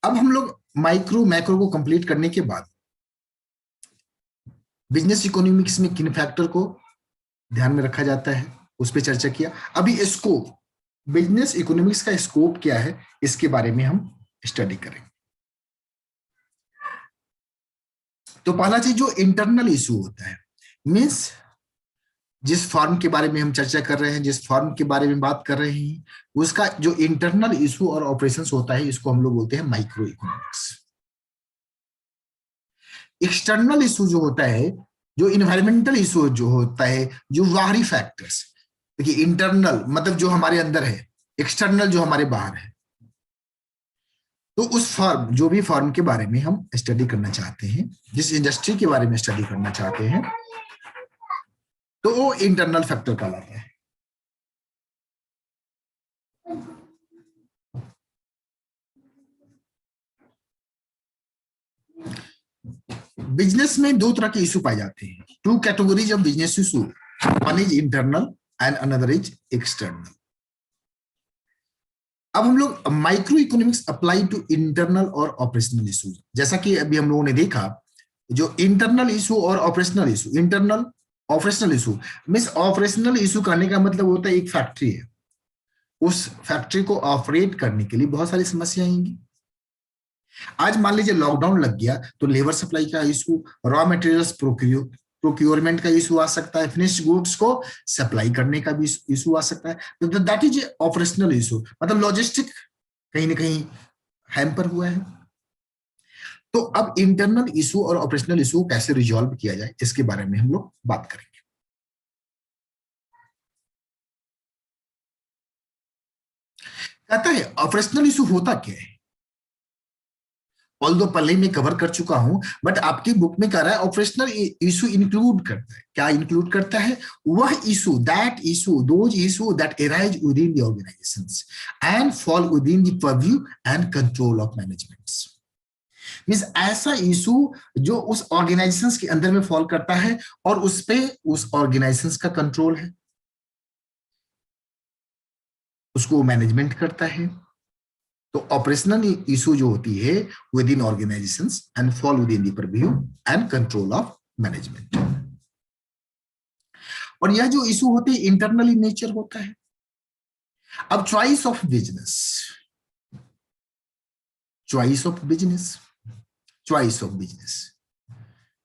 अब हम लोग माइक्रो मैक्रो को कंप्लीट करने के बाद बिजनेस इकोनॉमिक्स में किन फैक्टर को ध्यान में रखा जाता है उस पर चर्चा किया। अभी स्कोप, बिजनेस इकोनॉमिक्स का स्कोप क्या है, इसके बारे में हम स्टडी करेंगे। तो पहला चीज जो इंटरनल इशू होता है, मीन्स जिस फर्म के बारे में हम चर्चा कर रहे हैं, जिस फर्म के बारे में बात कर रहे हैं, उसका जो इंटरनल इशू और ऑपरेशंस होता है, इसको हम लोग बोलते हैं माइक्रो इकोनॉमिक्स। एक्सटर्नल इशू जो होता है, जो इन्वायरमेंटल इशू जो होता है, जो बाहरी फैक्टर्स, देखिए इंटरनल मतलब जो हमारे अंदर है, एक्सटर्नल जो हमारे बाहर है। तो उस फर्म, जो भी फर्म के बारे में हम स्टडी करना चाहते हैं, जिस इंडस्ट्री के बारे में स्टडी करना चाहते हैं, तो वो इंटरनल फैक्टर कहलाता है। बिजनेस में दो तरह के इशू पाए जाते हैं, two categories of business issue, one is internal and another is external. अब हम लोग micro economics apply to internal और ऑपरेशनल इशूज। जैसा कि अभी हम लोगों ने देखा, जो इंटरनल इशू और operational issue, internal operational issue means operational issue करने का मतलब होता है एक फैक्ट्री है, उस फैक्ट्री को ऑपरेट करने के लिए बहुत सारी समस्या आएंगी। आज मान लीजिए लॉकडाउन लग गया तो लेबर सप्लाई का इशू, रॉ मटेरियल्स प्रोक्योरमेंट का इशू आ सकता है, फिनिश्ड गुड्स को सप्लाई करने का भी इशू आ सकता है। तो दैट इज ऑपरेशनल इशू, मतलब लॉजिस्टिक कहीं ना कहीं हैम्पर हुआ है। तो अब इंटरनल इशू और ऑपरेशनल इशू कैसे रिजॉल्व किया जाए, इसके बारे में हम लोग बात करेंगे। कहता है ऑपरेशनल इशू होता क्या है, ऑल्दो पहले मैं कवर कर चुका हूं, बट आपकी बुक में कह रहा है ऑपरेशनल इशू इंक्लूड करता है। क्या इंक्लूड करता है? वह issue, that issue, those issue that arise within the organisations and fall within the purview and control of management. Means ऐसा इशू जो उस ऑर्गेनाइजेशंस के अंदर में फॉल करता है और उस पे उस ऑर्गेनाइजेशंस का कंट्रोल है, उसको मैनेजमेंट करता है। तो ऑपरेशनल इशू जो होती है with in organisations and fall with in the purview and control of management. और यह जो इशू होते हैं इंटरनली नेचर होता है। अब choice of business, choice of business, choice of business,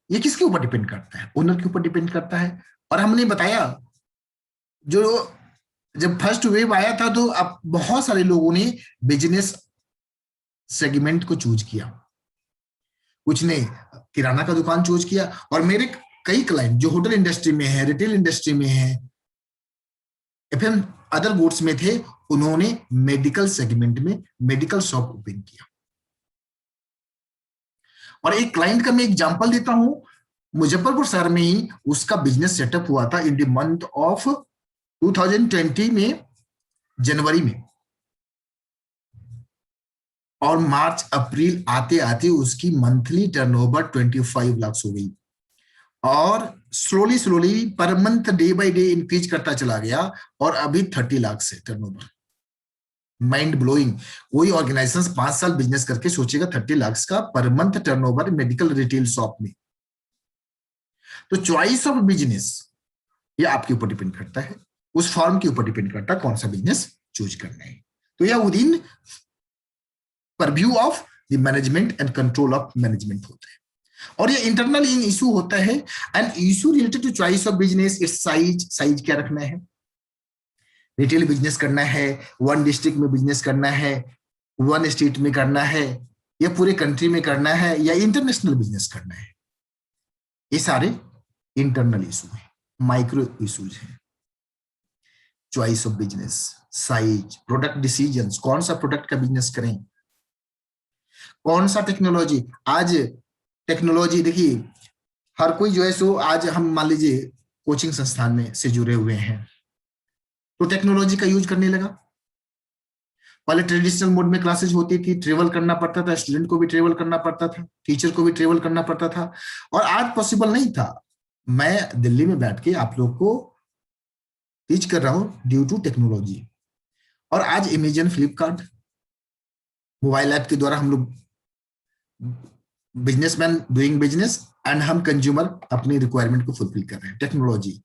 ये किसके ऊपर डिपेंड करता है? ओनर के ऊपर डिपेंड करता है। और हमने बताया जो जब फर्स्ट वेव आया था तो अब बहुत सारे लोगों ने बिजनेस सेगमेंट को चूज किया, कुछ ने किराना का दुकान चूज किया, और मेरे कई क्लाइंट जो होटल इंडस्ट्री में है, रिटेल इंडस्ट्री में है, या फिर अदर गुड्स में थे, उन्होंने मेडिकल सेगमेंट में मेडिकल शॉप ओपन किया। और एक क्लाइंट का मैं एग्जांपल देता हूं, मुजफ्फरपुर शहर में ही उसका बिजनेस सेटअप हुआ था इन द मंथ ऑफ 2020 में, जनवरी में, और मार्च अप्रैल आते आते उसकी मंथली टर्नओवर 25 लाख हो गई, और slowly slowly per month day by day increase करता चला गया, और अभी 30 लाख से टर्नओवर। Mind blowing. कोई ऑर्गेनाइजेशन 5 साल बिजनेस करके सोचेगा 30 लाख का per month turnover medical retail shop में। तो चॉइस ऑफ बिजनेस ये आपके ऊपर डिपेंड करता है, उस फॉर्म के ऊपर डिपेंड करता है कौन सा बिजनेस चूज करना है। तो यह within purview of the management and control of management होता है। और ये इंटरनल इशू होता है, and issue related to choice of business, its size, size क्या रखना है, रिटेल बिजनेस करना है, वन डिस्ट्रिक्ट में बिजनेस करना है, वन स्टेट में करना है, या पूरे कंट्री में करना है, या इंटरनेशनल बिजनेस करना है, ये सारे इंटरनल इशू है। माइक्रो इशूज है, choice of business, size, product decisions, कौन सा प्रोडक्ट का बिजनेस करें, कौन सा टेक्नोलॉजी। आज टेक्नोलॉजी देखिए, हर कोई जो है सो, आज हम मान लीजिए कोचिंग संस्थान में से जुड़े हुए हैं, तो टेक्नोलॉजी का यूज करने लगा। पहले ट्रेडिशनल मोड में क्लासेज होती थी, ट्रेवल करना पड़ता था, स्टूडेंट को भी ट्रेवल करना पड़ता था, टीचर को भी ट्रेवल करना पड़ता था, और आज पॉसिबल नहीं था। मैं दिल्ली में बैठ के आप लोग को टीच कर रहा हूं ड्यू टू टेक्नोलॉजी। और आज अमेजन, फ्लिपकार्ट, मोबाइल ऐप के द्वारा हम लोग बिजनेसमैन डूइंग बिजनेस एंड हम कंज्यूमर अपनी रिक्वायरमेंट को फुलफिल कर रहे हैं। Technology,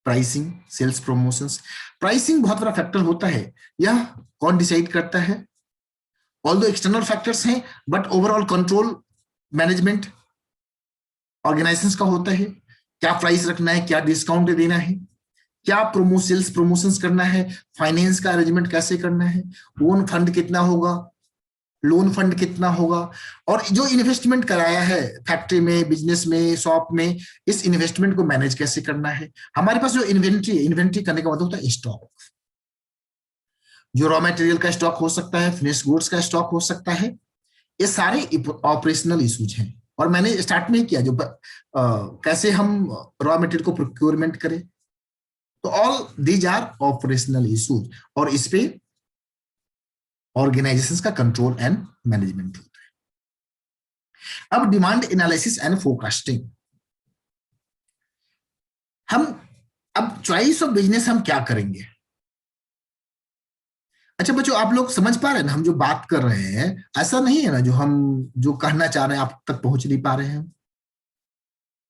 pricing, sales promotions. Pricing बहुत बड़ा फैक्टर होता है, यह कौन डिसाइड करता है? ऑल्दो एक्सटर्नल फैक्टर्स हैं, but overall control management organisations का होता है। क्या प्राइस रखना है, क्या डिस्काउंट देना है, क्या सेल्स प्रमोशंस करना है, फाइनेंस का अरेंजमेंट कैसे करना है, ओन फंड कितना होगा, लोन फंड कितना होगा, और जो इन्वेस्टमेंट कराया है फैक्ट्री में, बिजनेस में, शॉप में, इस इन्वेस्टमेंट को मैनेज कैसे करना है। हमारे पास जो इन्वेंट्री करने का मतलब होता है स्टॉक, जो रॉ मटेरियल का स्टॉक हो सकता है, फिनिश गुड्स का स्टॉक हो सकता है, ये सारे ऑपरेशनल इश्यूज हैं। और मैंने स्टार्ट में किया जो कैसे हम रॉ मटेरियल को प्रोक्योरमेंट करें, तो all these are operational issues, और इस पे ऑर्गेनाइजेशंस का कंट्रोल एंड मैनेजमेंट होता है। अब डिमांड एनालिसिस एंड फोरकास्टिंग। हम अब चॉइस ऑफ बिजनेस हम क्या करेंगे? अच्छा बच्चों, आप लोग समझ पा रहे हैं ना हम जो बात कर रहे हैं? ऐसा नहीं है ना जो हम जो कहना चाह रहे हैं आप तक पहुंच नहीं पा रहे हैं।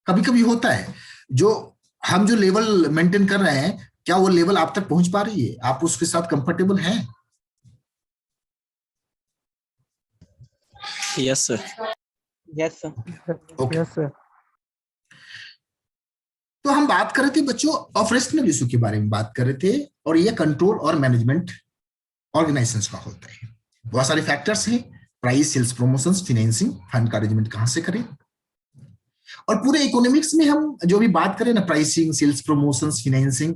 कभी कभी होता है जो हम जो लेवल मेंटेन कर रहे हैं, क्या वो लेवल आप तक पहुंच पा रही है? आप उसके साथ कंफर्टेबल हैं? Yes sir. Yes sir. Okay. Yes sir. तो हम बात कर रहे थे बच्चों ऑपरेशनल इशू के बारे में बात कर रहे थे, और ये कंट्रोल और मैनेजमेंट ऑर्गेनाइजेशंस का होता है। बहुत सारे फैक्टर्स हैं, price, sales promotions, financing, fund का अरेंजमेंट कहां से करें, और पूरे इकोनॉमिक्स में हम जो भी बात करें ना, प्राइसिंग, सेल्स प्रमोशंस, फाइनेंसिंग,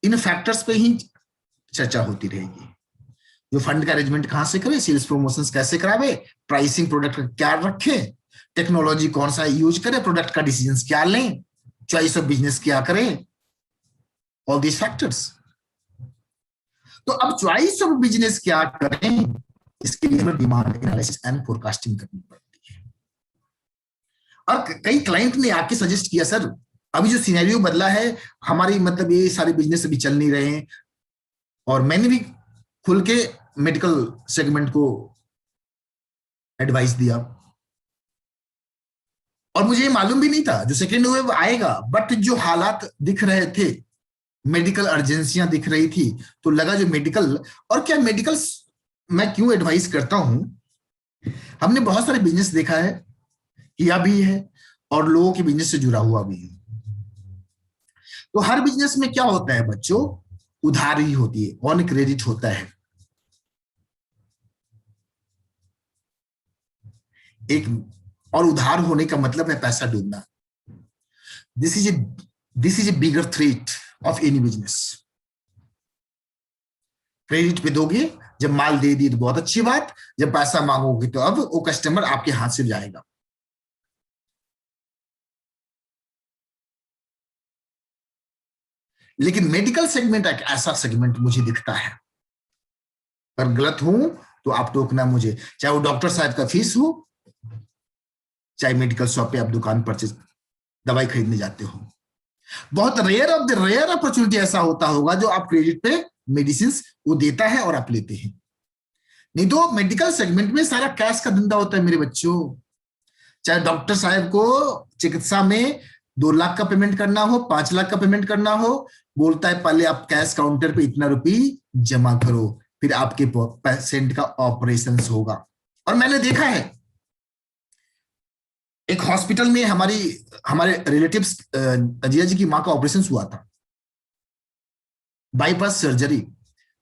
इन फैक्टर्स पे ही चर्चा होती रहेगी। जो फंड का अरेंजमेंट कहां से करें, सेल्स प्रमोशंस कैसे करावे, प्राइसिंग प्रोडक्ट का क्या रखें, टेक्नोलॉजी कौन सा यूज करें, प्रोडक्ट का डिसीजन क्या लें, चॉइस ऑफ बिजनेस क्या करें, ऑल दीज फैक्टर्स। तो अब चॉइस ऑफ बिजनेस क्या करें, इसके लिए हमें डिमांड एनालिसिस एंड फोरकास्टिंग करनी पड़ती है। और कई क्लाइंट ने आके सजेस्ट किया, सर अभी जो सिनेरियो बदला है, हमारी मतलब ये सारे बिजनेस अभी चल नहीं रहे हैं, और मैंने भी खुल के मेडिकल सेगमेंट को एडवाइस दिया, और मुझे ये मालूम भी नहीं था जो सेकेंड वेव आएगा, बट जो हालात दिख रहे थे, मेडिकल अर्जेंसियां दिख रही थी, तो लगा जो मेडिकल, और क्या मेडिकल मैं क्यों एडवाइस करता हूं, हमने बहुत सारे बिजनेस देखा है, किया भी है, और लोगों के बिजनेस से जुड़ा हुआ भी है। तो हर बिजनेस में क्या होता है बच्चों, उधारी होती है, ऑन क्रेडिट होता है। एक और उधार होने का मतलब है पैसा डूबना। This is a bigger threat of any business. Credit पे दोगे, जब माल दे दी तो बहुत अच्छी बात, जब पैसा मांगोगे तो अब वो कस्टमर आपके हाथ से जाएगा। लेकिन मेडिकल सेगमेंट एक ऐसा सेगमेंट मुझे दिखता है, अगर गलत हूं तो आप टोकना मुझे, चाहे वो डॉक्टर साहब का फीस हो, चाहे मेडिकल शॉप पे आप दुकान पर दवाई खरीदने जाते हो। बहुत rare of the rare opportunity ऐसा होता होगा जो आप क्रेडिट पे मेडिसिन वो देता है और आप लेते हैं, नहीं तो मेडिकल सेगमेंट में सारा कैश का धंधा होता है मेरे बच्चों। चाहे डॉक्टर साहब को चिकित्सा में 2 लाख का पेमेंट करना हो, 5 लाख का पेमेंट करना हो, बोलता है पहले आप कैश काउंटर पे इतना रुपये जमा करो, फिर आपके पेशेंट का ऑपरेशन होगा। और मैंने देखा है एक हॉस्पिटल में हमारे रिलेटिव्स अजिया जी की मां का ऑपरेशन हुआ था, बाईपास सर्जरी,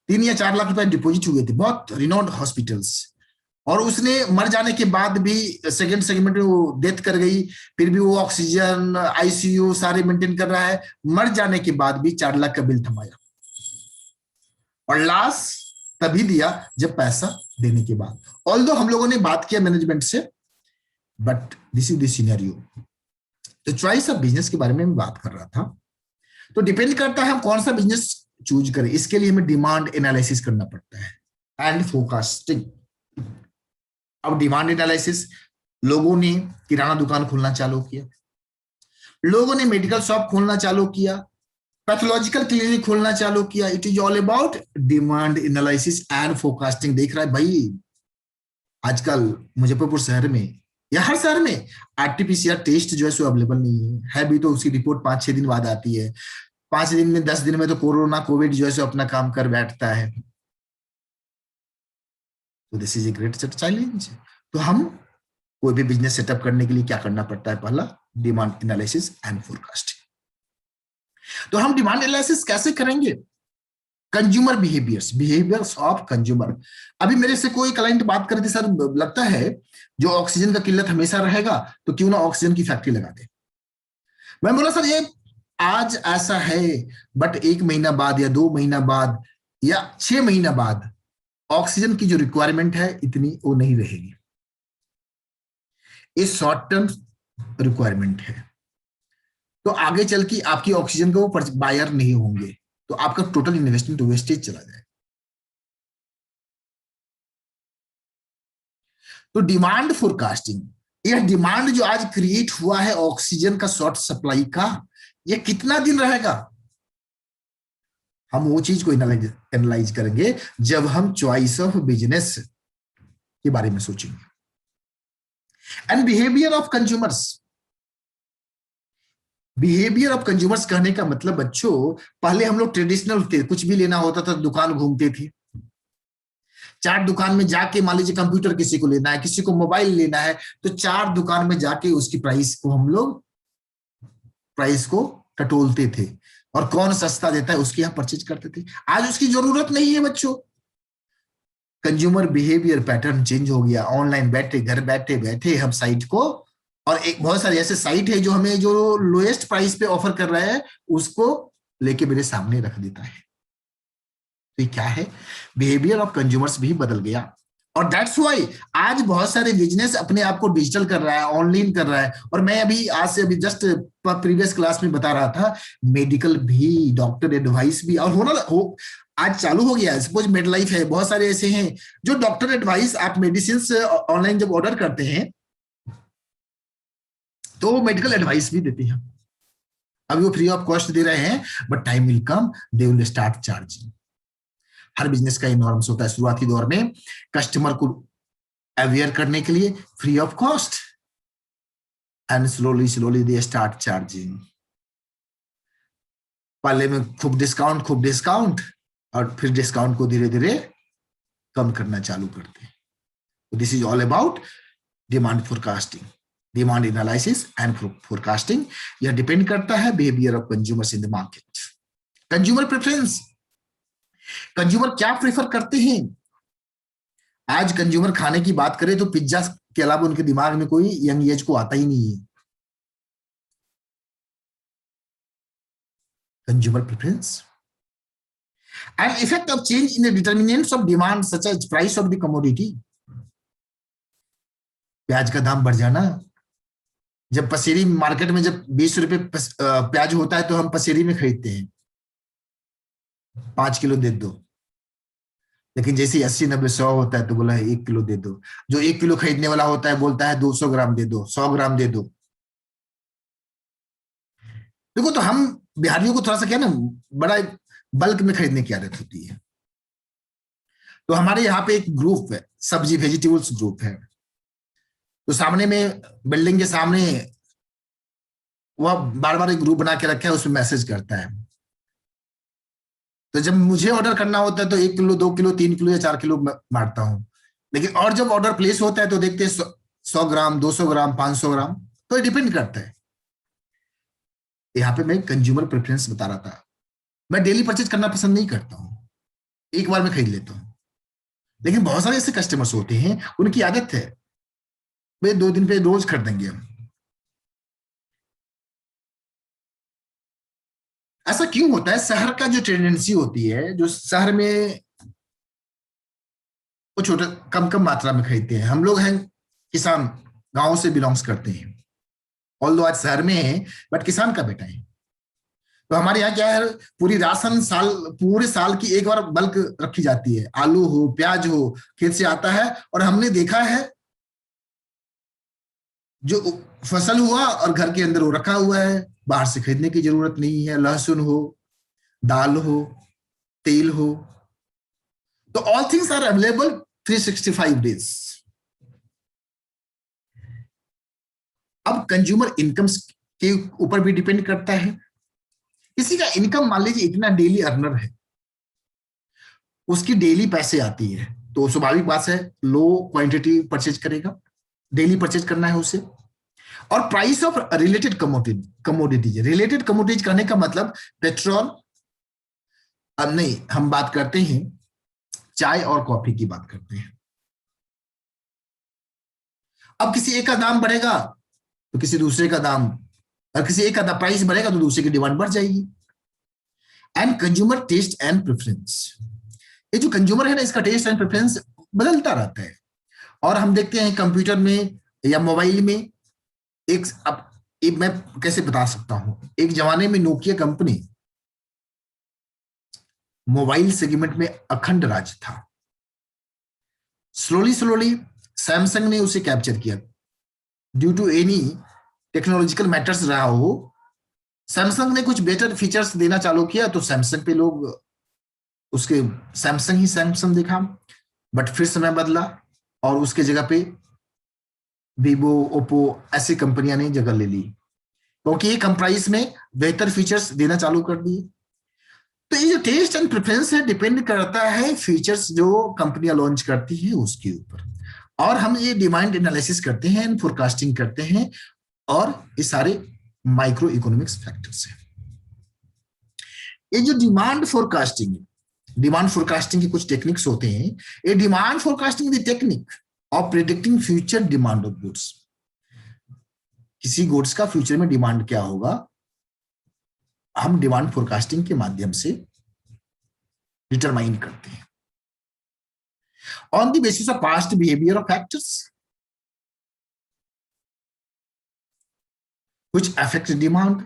3 या 4 लाख रुपए डिपॉजिट हुए थे, बहुत रिनोन्ड हॉस्पिटल्स, और उसने मर जाने के बाद भी सेकंड सेगमेंट में वो डेथ कर गई, फिर भी वो ऑक्सीजन, आईसीयू सारे मेंटेन कर रहा है, मर जाने के बाद भी 4 लाख का बिल थमाया, और लाश तभी दिया जब पैसा देने के बाद। ऑल्दो हम लोगों ने बात किया मैनेजमेंट से, but this is the scenario. तो चॉइस ऑफ बिजनेस के बारे में मैं बात कर रहा था। तो डिपेंड करता है हम कौन सा बिजनेस चूज करें, इसके लिए हमें डिमांड एनालिसिस करना पड़ता है एंड फोरकास्टिंग। अब डिमांड एनालिसिस, लोगों ने किराना दुकान खोलना चालू किया, लोगों ने मेडिकल शॉप खोलना चालू किया, पैथोलॉजिकल क्लिनिक खोलना चालू किया। It is all about demand analysis and forecasting. देख रहा है भाई, आजकल मुजफ्फरपुर शहर में या हर शहर में आरटीपीसीआर टेस्ट जो है सो अवेलेबल नहीं है भी, तो उसकी रिपोर्ट 5-6 दिन बाद आती है। 5 दिन में 10 दिन में तो कोरोना कोविड जो है सो अपना काम कर बैठता है। तो this is a great challenge. तो हम कोई भी बिजनेस सेटअप करने के लिए क्या करना पड़ता है? पहला, डिमांड एनालिसिस एंड फोरकास्टिंग। तो हम डिमांड एनालिसिस कैसे करेंगे? Consumer behaviours of consumer. अभी मेरे से कोई क्लाइंट बात कर रहे थे, सर लगता है जो ऑक्सीजन का किल्लत हमेशा रहेगा, तो क्यों ना ऑक्सीजन की फैक्ट्री लगा दे। मैं बोला सर ये आज ऐसा है, बट 1 महीना बाद या 2 महीना बाद या 6 महीना बाद ऑक्सीजन की जो रिक्वायरमेंट है इतनी वो नहीं रहेगी। ये शॉर्ट टर्म रिक्वायरमेंट है, तो आगे चल के आपकी ऑक्सीजन का वो बायर नहीं होंगे, तो आपका टोटल इन्वेस्टमेंट वेस्टेज चला जाए। तो डिमांड फोरकास्टिंग, यह डिमांड जो आज क्रिएट हुआ है ऑक्सीजन का शॉर्ट सप्लाई का, यह कितना दिन रहेगा? हम वो चीज को एनालाइज करेंगे जब हम चॉइस ऑफ बिजनेस के बारे में सोचेंगे। And behaviour of consumers. Behaviour of consumers कहने का मतलब बच्चों, पहले हम लोग ट्रेडिशनल थे, कुछ भी लेना होता था दुकान घूमते थे, चार दुकान में जाके, मान लीजिए कंप्यूटर किसी को लेना है, किसी को मोबाइल लेना है, तो चार दुकान में जाके उसकी प्राइस को हम लोग टटोलते थे और कौन सस्ता देता है उसके यहाँ परचेज करते थे। आज उसकी जरूरत नहीं है बच्चों। कंज्यूमर बिहेवियर पैटर्न चेंज हो गया। ऑनलाइन बैठे, घर बैठे बैठे हम साइट को, और एक बहुत सारे ऐसे साइट है जो हमें जो लोएस्ट प्राइस पे ऑफर कर रहा है उसको लेके मेरे सामने रख देता है। तो ये क्या है? बिहेवियर ऑफ कंज्यूमर्स भी बदल गया। और दैट्स व्हाई आज बहुत सारे बिजनेस अपने आप को डिजिटल कर रहा है, ऑनलाइन कर रहा है। और मैं अभी जस्ट प्रीवियस क्लास में बता रहा था, मेडिकल भी, डॉक्टर एडवाइस भी, और आज चालू हो गया है। सपोज मेडलाइफ है, बहुत सारे ऐसे हैं जो डॉक्टर एडवाइस, आप मेडिसिन ऑनलाइन जब ऑर्डर करते हैं तो वो मेडिकल एडवाइस भी देते हैं। अभी वो फ्री ऑफ कॉस्ट दे रहे हैं, but time will come they will start charging. Her business का नॉर्म्स होता है, शुरुआती दौर में कस्टमर को अवेयर करने के लिए free of cost, and slowly they start charging. पहले में खूब डिस्काउंट और फिर डिस्काउंट को धीरे धीरे कम करना चालू करते हैं। This is all about demand forecasting, demand analysis and forecasting. यह डिपेंड करता है behaviour of consumers in the market. Consumer preference, consumer क्या प्रेफर करते हैं? आज कंज्यूमर खाने की बात करें तो पिज्जा के अलावा उनके दिमाग में कोई यंग एज को आता ही नहीं है। Consumer preference and effect of change in the determinants of demand such as price of the commodity. प्याज का दाम बढ़ जाना, जब पसेरी मार्केट में जब 20 रुपए प्याज होता है तो हम पसेरी में खरीदते हैं, 5 किलो दे दो। लेकिन जैसे 80-90-100 होता है तो बोला है 1 किलो दे दो। जो 1 किलो खरीदने वाला होता है बोलता है 200 ग्राम दे दो, 100 ग्राम दे दो। देखो, तो हम बिहारियों को थोड़ा सा क्या ना, बड़ा बल्क में खरीदने की आदत होती है। तो हमारे यहाँ पे एक ग्रुप है, सब्जी वेजिटेबल्स ग्रुप है, तो सामने में बिल्डिंग के सामने वह बार बार एक ग्रुप बना के रखा है, उसमें मैसेज करता है। तो जब मुझे ऑर्डर करना होता है तो 1 किलो 2 किलो 3 किलो या 4 किलो मारता हूं, लेकिन और जब ऑर्डर प्लेस होता है तो देखते हैं 100 ग्राम 200 ग्राम 500 ग्राम, तो डिपेंड करता है। यहाँ पे मैं कंज्यूमर प्रेफरेंस बता रहा था। मैं डेली परचेज करना पसंद नहीं करता हूँ, एक बार में खरीद लेता हूँ। लेकिन बहुत सारे ऐसे कस्टमर्स होते हैं, उनकी आदत है वे 2 दिन पे रोज खरीदेंगे हम। ऐसा क्यों होता है? शहर का जो टेंडेंसी होती है, जो शहर में वो छोटे कम मात्रा में खरीदते हैं। हम लोग हैं किसान, गांव से बिलोंग्स करते हैं, ऑल्दो आज शहर में है बट किसान का बेटा है। तो हमारे यहाँ क्या है, पूरी राशन पूरे साल की एक बार बल्क रखी जाती है। आलू हो, प्याज हो, खेत से आता है, और हमने देखा है जो फसल हुआ और घर के अंदर वो रखा हुआ है, बाहर से खरीदने की जरूरत नहीं है। लहसुन हो, दाल हो, तेल हो, तो all things are available 365 days। अब कंज्यूमर इनकम्स के ऊपर भी डिपेंड करता है। किसी का इनकम मान लीजिए इतना डेली अर्नर है, उसकी डेली पैसे आती है, तो स्वाभाविक बात है लो क्वांटिटी परचेज करेगा, डेली परचेज करना है उसे। और price of related commodities, related commodities करने का मतलब पेट्रोल, अब नहीं, हम बात करते हैं चाय और कॉफी की बात करते हैं। अब किसी एक का दाम बढ़ेगा तो किसी दूसरे का दाम, और किसी एक का प्राइस बढ़ेगा तो दूसरे की डिमांड बढ़ जाएगी। And consumer taste and preference, ये जो कंज्यूमर है ना, इसका टेस्ट एंड प्रेफरेंस बदलता रहता है। और हम देखते हैं कंप्यूटर में या मोबाइल में, अब एक मैं कैसे बता सकता हूं, एक जमाने में नोकिया कंपनी मोबाइल सेगमेंट में अखंड राज था। स्लोली स्लोली सैमसंग ने उसे कैप्चर किया, due to any technological matters रहा हो, सैमसंग ने कुछ बेटर फीचर्स देना चालू किया तो सैमसंग पे लोग उसके सैमसंग ही सैमसंग देखा। बट फिर समय बदला और उसके जगह पे वीवो, ओप्पो ऐसी कंपनियां ने जगह ले ली, क्योंकि ये कम प्राइस में बेहतर फीचर्स देना चालू कर दिए। तो ये जो टेस्ट एंड प्रेफरेंस है डिपेंड करता है फीचर्स जो कंपनियां लॉन्च करती है उसके ऊपर। और हम ये डिमांड एनालिसिस करते हैं, फोरकास्टिंग करते हैं, और ये सारे माइक्रो इकोनॉमिक्स फैक्टर्स हैं। ये जो डिमांड फोरकास्टिंग है, डिमांड फोरकास्टिंग के कुछ टेक्निक्स होते हैं। ये demand forecasting the technique of predicting future demand of goods. किसी गुड्स का फ्यूचर में डिमांड क्या होगा, हम डिमांड फोरकास्टिंग के माध्यम से डिटरमाइन करते हैं on the basis of past behaviour of factors which affect demand.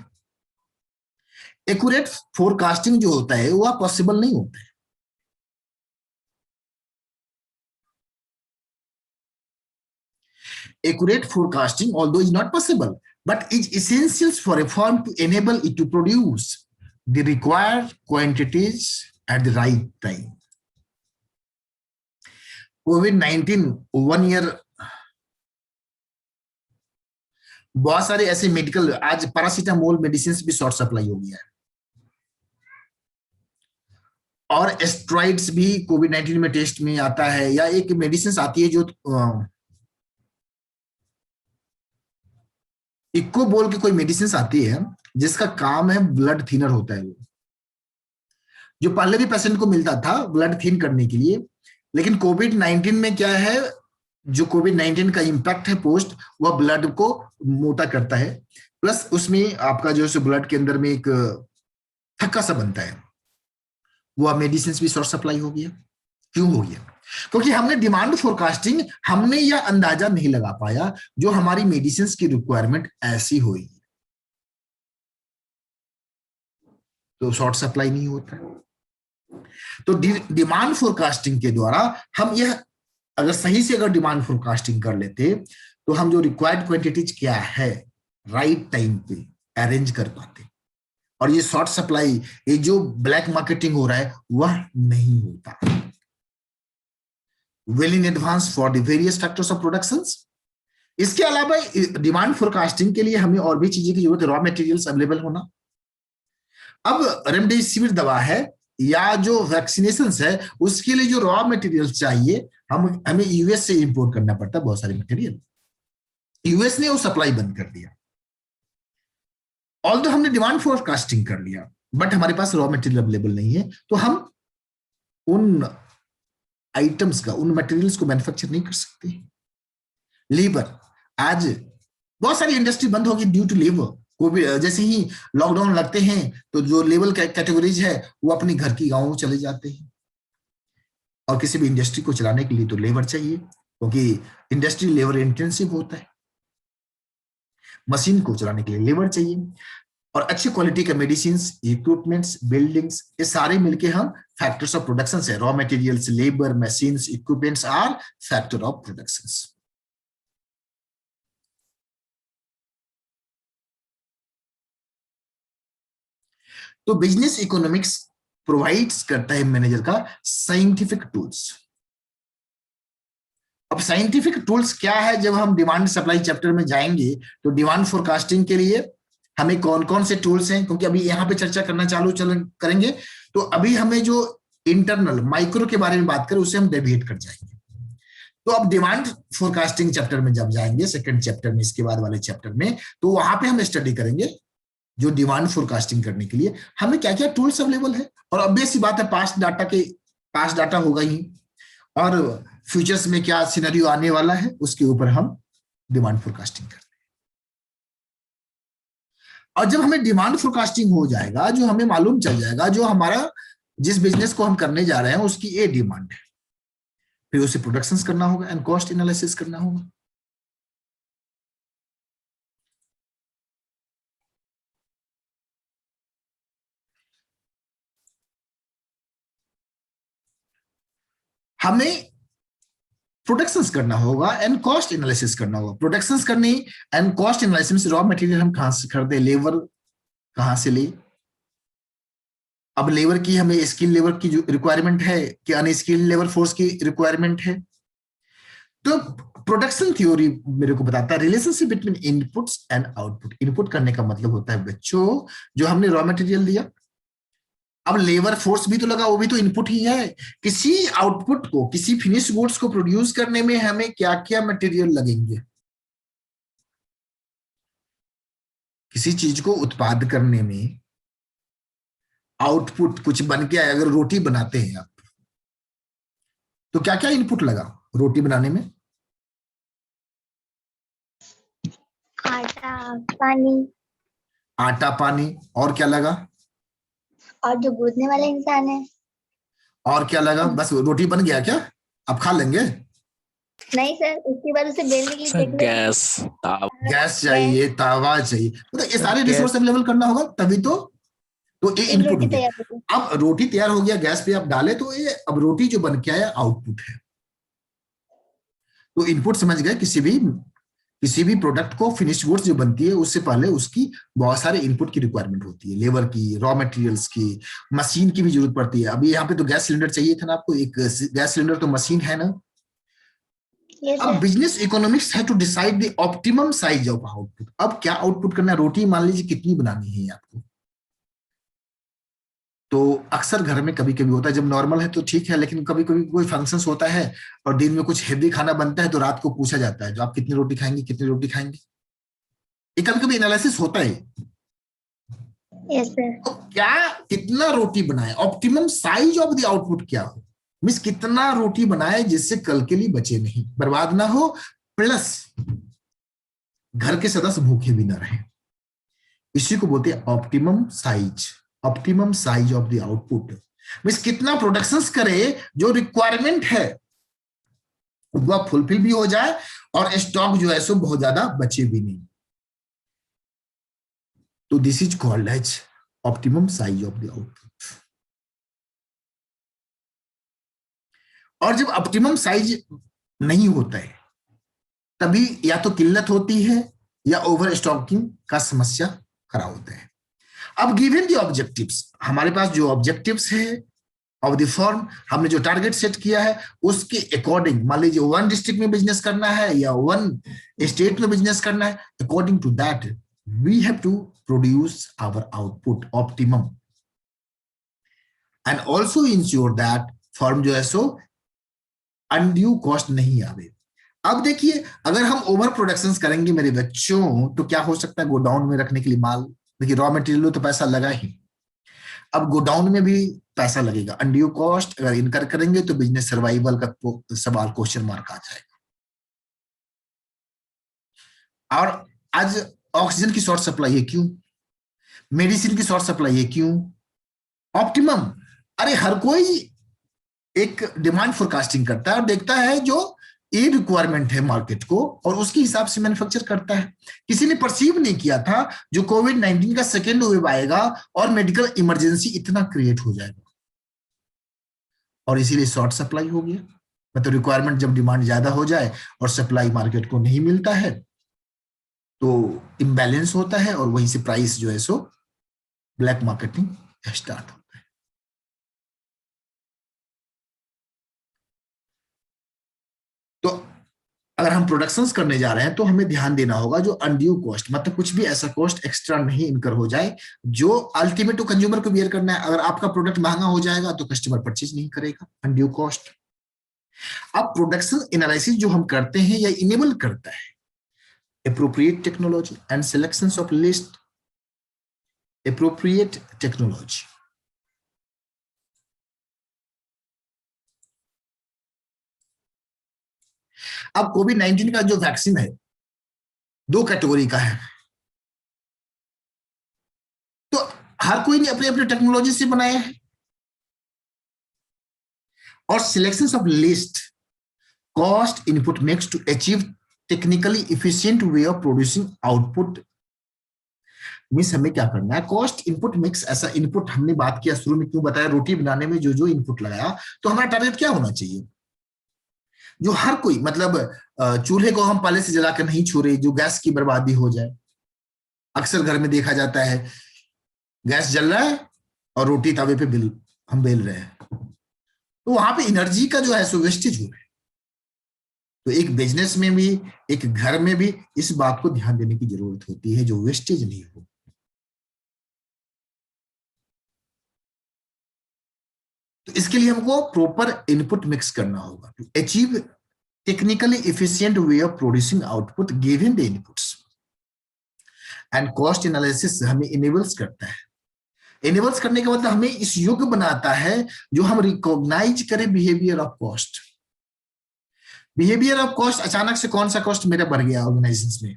Accurate forecasting जो होता है वह पॉसिबल नहीं होता है। Accurate forecasting, although is not possible, but is essential for a firm to enable it to produce the required quantities at the right time. COVID-19 1 year, बहुत सारे ऐसे मेडिकल, आज पैरासीटामोल मेडिसिन भी शॉर्ट सप्लाई हो गया है, और asteroids भी कोविड-19 में टेस्ट में आता है, या एक मेडिसिन आती है जो इको बोल के कोई मेडिसिन आती है जिसका काम है ब्लड थिनर होता है, वो जो पहले भी पेशेंट को मिलता था ब्लड थिन करने के लिए। लेकिन कोविड-19 में क्या है, जो कोविड-19 का इंपैक्ट है पोस्ट, वह ब्लड को मोटा करता है, प्लस उसमें आपका जो है ब्लड के अंदर में एक थक्का सा बनता है, वह मेडिसिन भी शॉर्ट सप्लाई हो गया। क्यों हो गया? क्योंकि हमने डिमांड फोरकास्टिंग, हमने यह अंदाजा नहीं लगा पाया जो हमारी मेडिसिन की रिक्वायरमेंट ऐसी होगी, तो शॉर्ट सप्लाई नहीं होता। तो डिमांड फोरकास्टिंग के द्वारा हम यह, अगर सही से अगर डिमांड फोरकास्टिंग कर लेते तो हम जो रिक्वायर्ड क्वांटिटीज क्या है राइट टाइम पे अरेंज कर पाते, और ये शॉर्ट सप्लाई, ये जो ब्लैक मार्केटिंग हो रहा है वह नहीं होता। Well in advance for the various factors of productions. इसके अलावा डिमांड फोरकास्टिंग के लिए हमें और भी चीजें की जरूरत है, रॉ मटेरियल्स अवेलेबल होना। अब रेमडेसिविर दवा है या जो वैक्सीनेशन है, उसके लिए जो रॉ मटेरियल चाहिए, हमें यूएस से इंपोर्ट करना पड़ता है बहुत सारे मटेरियल। यूएस ने वो सप्लाई बंद कर दिया, ऑल्दो हमने डिमांड फोरकास्टिंग कर लिया, बट हमारे पास रॉ मटेरियल अवेलेबल नहीं है, तो हम उन आइटम्स का, उन मटेरियल्स को मैन्युफैक्चर नहीं कर सकते। लेबर, आज बहुत सारी इंडस्ट्री बंद होगी ड्यू टू लेबर। कोविड जैसे ही लॉकडाउन लगते हैं तो जो लेबर कैटेगरीज है वो अपने घर की गांवों में चले जाते हैं, और किसी भी इंडस्ट्री को चलाने के लिए तो लेबर चाहिए, क्योंकि इंडस्ट्री लेबर इंटेंसिव होता है, मशीन को चलाने के लिए लेबर चाहिए। और अच्छी क्वालिटी के मेडिसिन, इक्विपमेंट्स, बिल्डिंग्स, ये सारे मिलके हम फैक्टर्स ऑफ प्रोडक्शन है। Raw materials, labour, machines, equipments are factor of production. तो बिजनेस इकोनॉमिक्स प्रोवाइड्स करता है मैनेजर का साइंटिफिक टूल्स अब साइंटिफिक टूल्स क्या है, जब हम डिमांड सप्लाई चैप्टर में जाएंगे तो डिमांड फोरकास्टिंग के लिए हमें कौन कौन से टूल्स हैं, क्योंकि अभी यहाँ पे चर्चा करना करेंगे, तो अभी हमें जो इंटरनल माइक्रो के बारे में बात करें उससे हम डेविएट कर जाएंगे। तो अब डिमांड फोरकास्टिंग चैप्टर में जब जाएंगे, सेकंड चैप्टर में, इसके बाद वाले चैप्टर में, तो वहां पे हम स्टडी करेंगे जो डिमांड फोरकास्टिंग करने के लिए हमें क्या क्या टूल्स अवेलेबल है। और ऑब्वियस सी बात है, पास्ट डाटा होगा ही, और फ्यूचर्स में क्या सिनेरियो आने वाला है उसके ऊपर हम डिमांड फोरकास्टिंग करते हैं। और जब हमें डिमांड फोरकास्टिंग हो जाएगा, जो हमें मालूम चल जाएगा जो हमारा जिस बिजनेस को हम करने जा रहे हैं उसकी ये डिमांड है, फिर उसे प्रोडक्शंस करना होगा एंड कॉस्ट एनालिसिस करना होगा। हमें प्रोडक्शंस करना होगा एंड कॉस्ट एनालिसिस करना होगा। प्रोडक्शंस करनी and cost analysis, raw material हम कहां से खरीदे, लेबर कहां से ले। अब लेबर की हमें स्किल लेबर की जो रिक्वायरमेंट है कि अनस्किल्ड लेबर फोर्स की रिक्वायरमेंट है। तो प्रोडक्शन थ्योरी मेरे को बताता है relationship between inputs and output. Input करने का मतलब होता है बच्चों, जो हमने रॉ मटेरियल दिया, अब लेबर फोर्स भी तो लगा, वो भी तो इनपुट ही है। किसी आउटपुट को, किसी फिनिश गुड्स को प्रोड्यूस करने में हमें क्या क्या मटेरियल लगेंगे, किसी चीज को उत्पाद करने में आउटपुट कुछ बन के आए। अगर रोटी बनाते हैं आप, तो क्या क्या इनपुट लगा रोटी बनाने में? आटा, पानी। आटा, पानी, और क्या लगा? और जो गूंथने वाला इंसान है। और क्या लगा? बस रोटी बन गया क्या? आप खा लेंगे? नहीं सर, उसके बाद उसे बेलने के लिए सर गैस, गैस चाहिए, तावा चाहिए, मतलब ये सारे रिसोर्स अवेलेबल करना होगा तभी तो ये इनपुट हो रोटी गया। तैयार होती अब रोटी तैयार हो गया, गैस पे आप डाले, तो ये अब रोटी जो बन के आया आउटपुट है। तो इनपुट समझ गए, किसी भी प्रोडक्ट को फिनिश्ड गुड्स जो बनती है उससे पहले उसकी बहुत सारे इनपुट की रिक्वायरमेंट होती है, लेबर की, रॉ मटेरियल्स की, मशीन की भी जरूरत पड़ती है। अभी यहाँ पे तो गैस सिलेंडर चाहिए था ना आपको, एक गैस सिलेंडर तो मशीन है ना। है। अब बिजनेस इकोनॉमिक्स है to decide the optimum size of output. अब क्या आउटपुट करना है, रोटी मान लीजिए कितनी बनानी है आपको, तो अक्सर घर में कभी कभी होता है, जब नॉर्मल है तो ठीक है, लेकिन कभी कभी कोई फंक्शंस होता है और दिन में कुछ हेवी खाना बनता है, तो रात को पूछा जाता है जो आप कितनी रोटी खाएंगे, कितनी रोटी खाएंगे। ये कभी कभी एनालिसिस होता है। Yes sir. तो क्या कितना रोटी बनाए, optimum size of the output क्या हो, मीन्स कितना रोटी बनाए जिससे कल के लिए बचे नहीं, बर्बाद ना हो, प्लस घर के सदस्य भूखे भी ना रहे। इसी को बोलते हैं optimum size. Optimum size of the output means कितना प्रोडक्शंस करे जो रिक्वायरमेंट है वह फुलफिल भी हो जाए और स्टॉक जो है सो बहुत ज्यादा बचे भी नहीं। तो this is called as optimum size of the output. और जब ऑप्टिमम साइज नहीं होता है तभी या तो किल्लत होती है या ओवर स्टॉकिंग का समस्या खड़ा होता है। अब गिवन द ऑब्जेक्टिव्स, हमारे पास जो ऑब्जेक्टिव्स है ऑफ द फर्म, हमने जो टारगेट सेट किया है उसके अकॉर्डिंग, मान लीजिए 1 डिस्ट्रिक्ट में बिजनेस करना है या 1 स्टेट में बिजनेस करना है, according to that we have to produce our output optimum and also ensure that firm जो है सो अनड्यू कॉस्ट नहीं आवे। अब देखिए, अगर हम ओवर प्रोडक्शन करेंगे मेरे बच्चों, तो क्या हो सकता है, गोडाउन में रखने के लिए माल, देखिए रॉ मटेरियल तो पैसा लगा ही, अब गोडाउन में भी पैसा लगेगा, अनड्यू कॉस्ट अगर इनकर करेंगे तो बिजनेस सर्वाइवल का सवाल, क्वेश्चन मार्क आ जाएगा। और आज ऑक्सीजन की शॉर्ट सप्लाई है, क्यों? मेडिसिन की शॉर्ट सप्लाई है, क्यों? ऑप्टिमम। अरे हर कोई एक डिमांड फोरकास्टिंग करता है और देखता है जो ये रिक्वायरमेंट है मार्केट को और उसके हिसाब से मैन्युफैक्चर करता है। किसी ने परसीव नहीं किया था जो कोविड-19 का सेकेंड वेव आएगा और मेडिकल इमरजेंसी इतना क्रिएट हो जाएगा, और इसीलिए शॉर्ट सप्लाई हो गया। मतलब रिक्वायरमेंट जब डिमांड ज्यादा हो जाए और सप्लाई मार्केट को नहीं मिलता है तो इम्बैलेंस होता है और वहीं से प्राइस जो है सो ब्लैक मार्केटिंग स्टार्ट होता है। तो अगर हम प्रोडक्शंस करने जा रहे हैं तो हमें ध्यान देना होगा जो अनड्यू कॉस्ट, मतलब कुछ भी ऐसा कॉस्ट एक्स्ट्रा नहीं इनकर हो जाए जो अल्टीमेट टू कंज्यूमर को बियर करना है। अगर आपका प्रोडक्ट महंगा हो जाएगा तो कस्टमर परचेज नहीं करेगा, अनड्यू कॉस्ट। अब प्रोडक्शन एनालिसिस जो हम करते हैं यह इनेबल करता है appropriate technology and selections of list appropriate technology। अब कोविड-19 का जो वैक्सीन है दो कैटेगरी का है, तो हर कोई ने अपने अपने टेक्नोलॉजी से बनाया है। और selections of list cost input mix to achieve technically efficient way of producing output. Means हमें क्या करना है, कॉस्ट इनपुट मिक्स, ऐसा इनपुट हमने बात किया शुरू में, क्यों बताया, रोटी बनाने में जो जो इनपुट लगाया, तो हमारा टारगेट क्या होना चाहिए, जो हर कोई, मतलब चूल्हे को हम पहले से जलाकर नहीं छू रहे, जो गैस की बर्बादी हो जाए। अक्सर घर में देखा जाता है गैस जल रहा है और रोटी तवे पे हम बेल रहे हैं, तो वहां पे एनर्जी का जो है सो वेस्टेज हो रहा है। तो एक बिजनेस में भी, एक घर में भी इस बात को ध्यान देने की जरूरत होती है जो वेस्टेज नहीं हो। तो इसके लिए हमको प्रॉपर इनपुट मिक्स करना होगा to achieve technically efficient way of producing output given the inputs. And cost analysis हमें इनेबल्स करता है। इनेबल्स करने का मतलब हमें इस योग्य बनाता है जो हम रिकॉग्नाइज करें behaviour of cost. Behaviour of cost, अचानक से कौन सा कॉस्ट मेरा बढ़ गया ऑर्गेनाइजेशन में,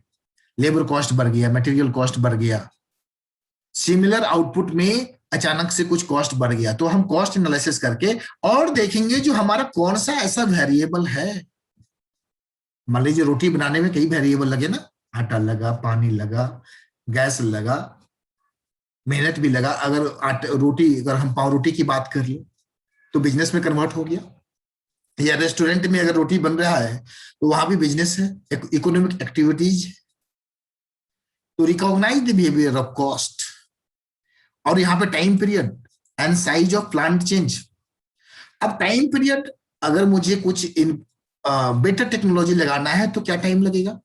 लेबर कॉस्ट बढ़ गया, मटेरियल कॉस्ट बढ़ गया, सिमिलर आउटपुट में अचानक से कुछ कॉस्ट बढ़ गया, तो हम कॉस्ट एनालिसिस करके और देखेंगे जो हमारा कौन सा ऐसा वेरिएबल है। मान लीजिए रोटी बनाने में कई वेरिएबल लगे ना, आटा लगा, पानी लगा, गैस लगा, मेहनत भी लगा। अगर रोटी, अगर हम पाव रोटी की बात कर लें तो बिजनेस में कन्वर्ट हो गया, या रेस्टोरेंट में अगर रोटी बन रहा है तो वहां भी बिजनेस है, इकोनॉमिक एक्टिविटीज। तो recognise the behaviour of cost. और यहाँ पे time period and size of plant change. अब टाइम पीरियड, अगर मुझे कुछ इन बेटर टेक्नोलॉजी लगाना है तो क्या टाइम लगेगा।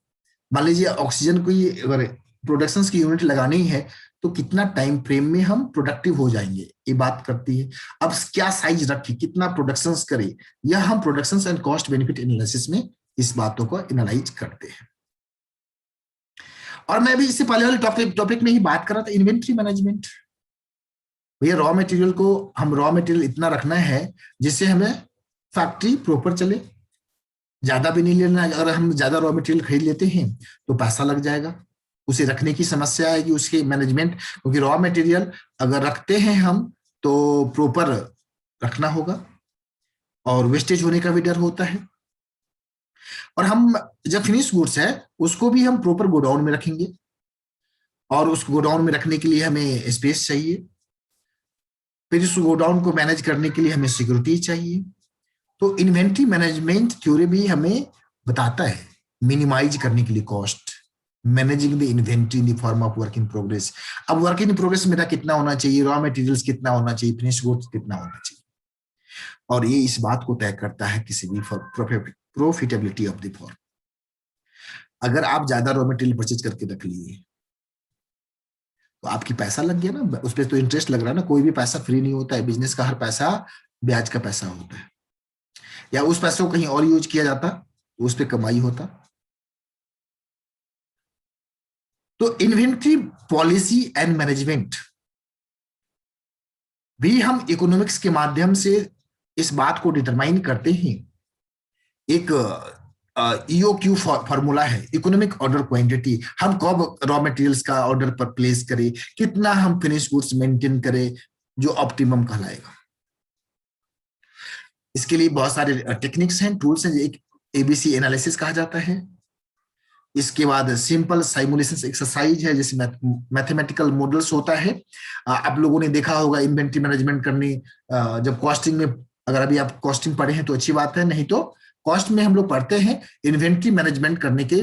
मान लीजिए ऑक्सीजन की अगर प्रोडक्शन की यूनिट लगानी है तो कितना टाइम फ्रेम में हम प्रोडक्टिव हो जाएंगे, ये बात करती है। अब क्या साइज रखे, कितना प्रोडक्शन करे, यह हम production and cost benefit analysis में इस बातों को एनालाइज करते हैं। और मैं भी इससे पहले वाले टॉपिक में ही बात कर रहा था, इन्वेंट्री मैनेजमेंट। भैया रॉ मटेरियल को, हम रॉ मटेरियल इतना रखना है जिससे हमें फैक्ट्री प्रॉपर चले, ज्यादा भी नहीं लेना है। अगर हम ज्यादा रॉ मटेरियल खरीद लेते हैं तो पैसा लग जाएगा, उसे रखने की समस्या आएगी, उसके मैनेजमेंट, क्योंकि रॉ मटेरियल अगर रखते हैं हम तो प्रॉपर रखना होगा और वेस्टेज होने का भी डर होता है। और हम जब फिनिश गुड्स है उसको भी हम प्रॉपर गोडाउन में रखेंगे, और उस गोडाउन में रखने के लिए हमें स्पेस चाहिए, फिर इस गोडाउन को मैनेज करने के लिए हमें सिक्योरिटी चाहिए। तो इन्वेंट्री मैनेजमेंट थ्योरी भी हमें बताता है मिनिमाइज करने के लिए cost, managing the inventory in the form of work in progress. अब वर्क इन प्रोग्रेस मेरा कितना होना चाहिए, रॉ मटेरियल्स कितना होना चाहिए, फिनिश गुड्स कितना होना चाहिए, और ये इस बात को तय करता है किसी भी प्रॉफिटेबिलिटी ऑफ द फॉर्म। अगर आप ज्यादा रॉ मटेरियल परचेज करके रख लिए तो आपकी पैसा लग गया ना, उस पर तो इंटरेस्ट लग रहा है ना। कोई भी पैसा फ्री नहीं होता है, बिजनेस का हर पैसा ब्याज का पैसा होता है, या उस पैसे को कहीं और यूज किया जाता तो उस पर कमाई होता। तो इन्वेंट्री पॉलिसी एंड मैनेजमेंट भी हम इकोनॉमिक्स के माध्यम से इस बात को डिटरमाइन करते हैं। एक EOQ फॉर्मूला है, इकोनॉमिक ऑर्डर क्वांटिटी। हम कब रॉ मटेरियल्स का ऑर्डर पर प्लेस करें, कितना हम फिनिश गुड्स मेंटेन करें, जो ऑप्टिमम कहलाएगा। इसके लिए बहुत सारे टेक्निक्स हैं, टूल्स हैं। एक ABC एनालिसिस कहा जाता है। इसके बाद सिंपल सिमुलेशन एक्सरसाइज है, जैसे मैथमेटिकल मॉडल्स होता है। आप लोगों ने देखा होगा इन्वेंट्री मैनेजमेंट करने, जब कॉस्टिंग में, अगर अभी आप कॉस्टिंग पढ़े हैं तो अच्छी बात है, नहीं तो कॉस्ट में हम लोग पढ़ते हैं इन्वेंट्री मैनेजमेंट करने के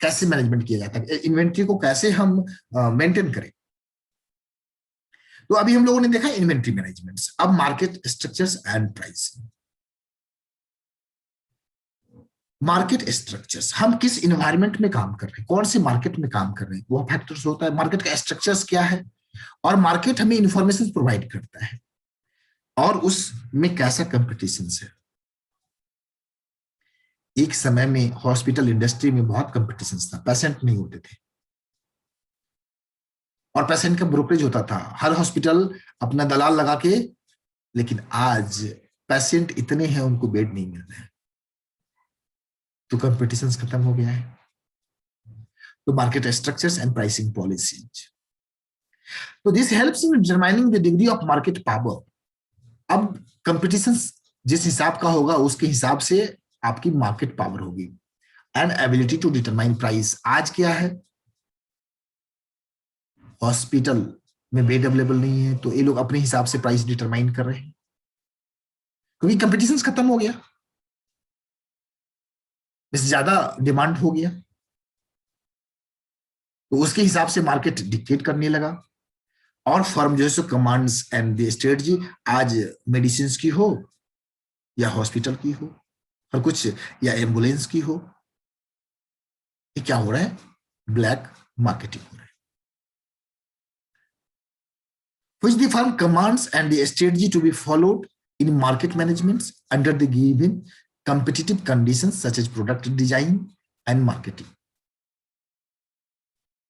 कैसे मैनेजमेंट किया जाता है, इन्वेंट्री को कैसे हम मेंटेन करें। तो अभी हम लोगों ने देखा इन्वेंट्री मैनेजमेंट। अब market structures and pricing. Market structures, हम किस इन्वायरमेंट में काम कर रहे हैं, कौन सी मार्केट में काम कर रहे हैं, वो फैक्टर्स होता है। मार्केट का स्ट्रक्चर्स क्या है, और मार्केट हमें इंफॉर्मेशन प्रोवाइड करता है, और उसमें कैसा कंपटीशन है। एक समय में हॉस्पिटल इंडस्ट्री में बहुत कंपटीशन था, पेशेंट नहीं होते थे, और पेशेंट का ब्रोकरेज होता था, हर हॉस्पिटल अपना दलाल लगा के। लेकिन आज पेशेंट इतने हैं, उनको बेड नहीं मिल रहे हैं, तो कंपटीशन खत्म हो गया है। तो market structures and pricing policies, तो this helps in determining the degree of market power. अब कंपटीशन जिस हिसाब का होगा, उसके हिसाब से आपकी मार्केट पावर होगी। And ability to determine price, आज क्या है, हॉस्पिटल में बेड अवेलेबल नहीं है, तो ये लोग अपने हिसाब से प्राइस डिटरमाइन कर रहे हैं, क्योंकि कंपटीशन खत्म हो गया, इससे ज्यादा डिमांड हो गया, तो उसके हिसाब से मार्केट डिक्टेट करने लगा। और फर्म जो है सो कमांड्स एंड द स्ट्रेटजी, आज मेडिसिन की हो या हॉस्पिटल की हो, और कुछ या एम्बुलेंस की हो, ये क्या हो रहा है, ब्लैक मार्केटिंग हो रहा है। Which the firm commands and the strategy to be followed in market management under the given competitive conditions such as product design and marketing.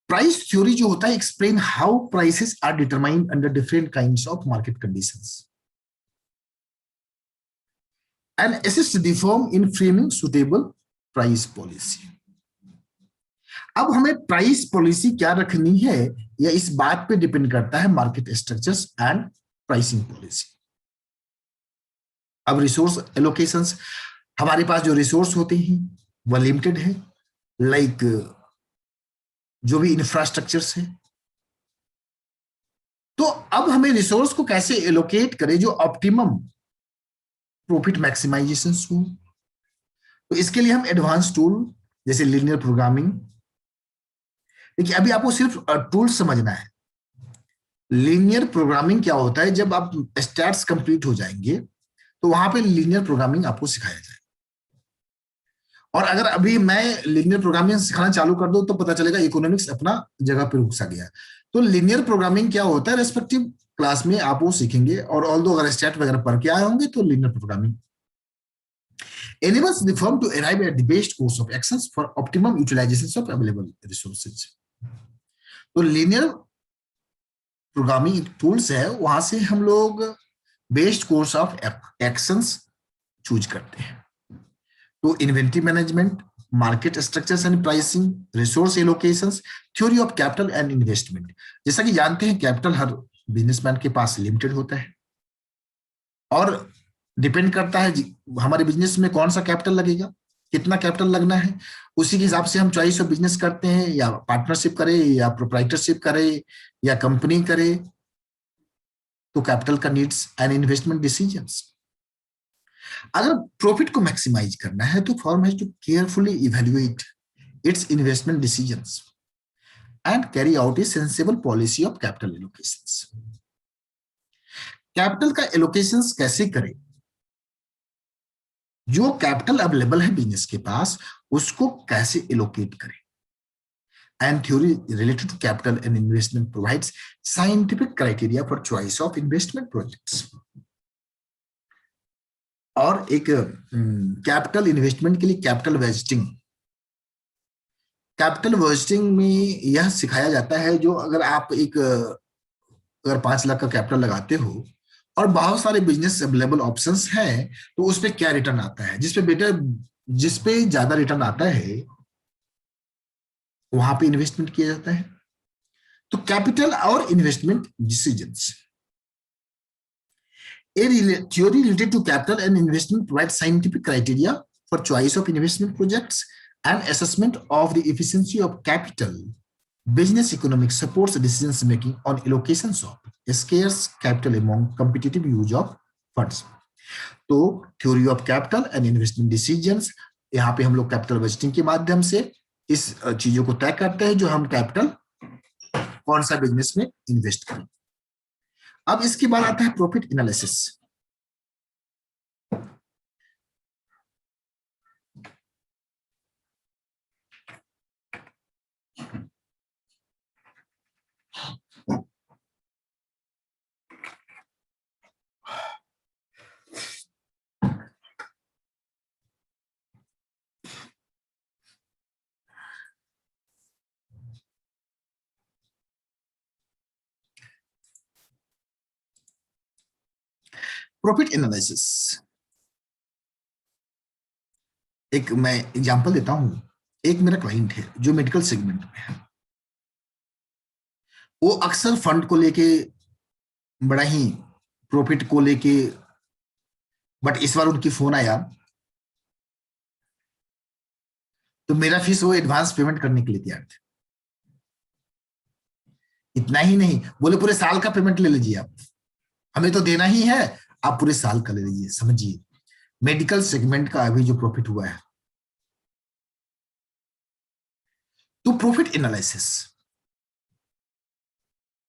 Price theory जो होता है, explain how prices are determined under different kinds of market conditions and assist the firm in framing suitable price policy. अब हमें price policy क्या रखनी है, या इस बात पे डिपेंड करता है market structures and pricing policy. अब रिसोर्स एलोकेशंस, हमारे पास जो रिसोर्स होते हैं वह लिमिटेड है, लाइक जो भी इंफ्रास्ट्रक्चर्स है। तो अब हमें रिसोर्स को कैसे एलोकेट करें जो ऑप्टिमम प्रॉफिट मैक्सिमाइजेशन हो। तो इसके लिए हम एडवांस टूल जैसे लीनियर प्रोग्रामिंग, देखिए अभी आपको सिर्फ टूल समझना है। लीनियर प्रोग्रामिंग क्या होता है, जब आप स्टैट्स कंप्लीट हो जाएंगे तो वहां पे लीनियर प्रोग्रामिंग आपको सिखाया जाए। और अगर अभी मैं लीनियर प्रोग्रामिंग सिखाना चालू कर दूं तो पता चलेगा इकोनॉमिक्स अपना जगह पे रुक सा गया। तो लीनियर प्रोग्रामिंग क्या होता है, रेस्पेक्टिव क्लास में आप वो सीखेंगे। और ऑल्दो अगर स्टैट वगैरह पढ़ के आए होंगे तो linear programming enables the firm to arrive at the best course of actions for optimum utilization of available resources. तो लीनियर प्रोग्रामिंग टूल्स है, वहां से हम लोग best course of actions choose करते हैं। तो inventory management, market structures and pricing, resource allocations, theory of capital and investment. जैसा कि जानते हैं कैपिटल हर बिजनेसमैन के पास लिमिटेड होता है, और डिपेंड करता है हमारे बिजनेस में कौन सा कैपिटल लगेगा, कितना कैपिटल लगना है, उसी के हिसाब से हम चॉइस ऑफ बिजनेस करते हैं, या पार्टनरशिप करें, या प्रोप्राइटरशिप करें, या कंपनी करे। तो कैपिटल का नीड्स एंड इन्वेस्टमेंट डिसीजंस। अगर प्रॉफिट को मैक्सिमाइज करना है तो firm has to carefully evaluate its investment decisions and carry out a sensible policy of capital allocations. Capital का एलोकेशंस कैसे करें, जो कैपिटल अवेलेबल है बिजनेस के पास उसको कैसे एलोकेट करें। And theory related to capital and investment provides scientific criteria for choice of investment projects. और एक कैपिटल इन्वेस्टमेंट के लिए कैपिटल बजटिंग, कैपिटल बजटिंग में यह सिखाया जाता है, जो अगर आप अगर 5 लाख का कैपिटल लगाते हो और बहुत सारे बिजनेस अवेलेबल ऑप्शंस हैं, तो उस पर क्या रिटर्न आता है, जिसपे ज्यादा रिटर्न आता है वहां पे इन्वेस्टमेंट किया जाता है। तो कैपिटल और investment decisions, a theory related to capital and investment provides scientific criteria for choice of investment projects and assessment of the efficiency of capital. Business economics supports decisions making on allocations of scarce capital among competitive use of funds. तो theory of capital and investment decisions, यहाँ पे हम लोग capital budgeting के माध्यम से इस चीजों को तय करते हैं, जो हम कैपिटल कौन सा बिजनेस में इन्वेस्ट करें। अब इसके बाद आता है प्रॉफिट एनालिसिस। प्रॉफिट एनालिसिस, एक मैं एग्जांपल देता हूं। एक मेरा क्लाइंट है जो मेडिकल सेगमेंट में है, वो अक्सर फंड को लेके बड़ा ही प्रॉफिट को लेके, बट इस बार उनकी फोन आया तो मेरा फीस वो एडवांस पेमेंट करने के लिए तैयार थे। इतना ही नहीं, बोले पूरे साल का पेमेंट ले लीजिए आप, हमें तो देना ही है, आप पूरे साल का ले लीजिए। समझिए मेडिकल सेगमेंट का अभी जो प्रॉफिट हुआ है। तो profit analysis,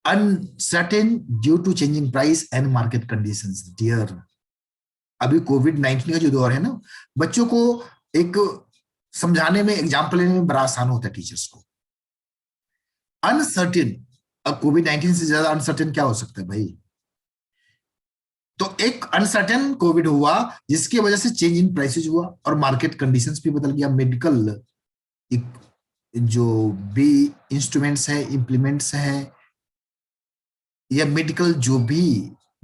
uncertain due to changing price and market conditions. Dear, अभी कोविड-19 का जो दौर है ना, बच्चों को एक समझाने में, एग्जाम्पल लेने में बड़ा आसान होता है टीचर्स को। अनसर्टेन, अब कोविड-19 से ज्यादा अनसर्टेन क्या हो सकता है भाई? तो एक अनसर्टेन कोविड हुआ जिसकी वजह से चेंज इन प्राइसेस हुआ और मार्केट कंडीशंस भी बदल गया। मेडिकल जो भी इंस्ट्रूमेंट्स है, इम्प्लीमेंट्स है, या मेडिकल जो भी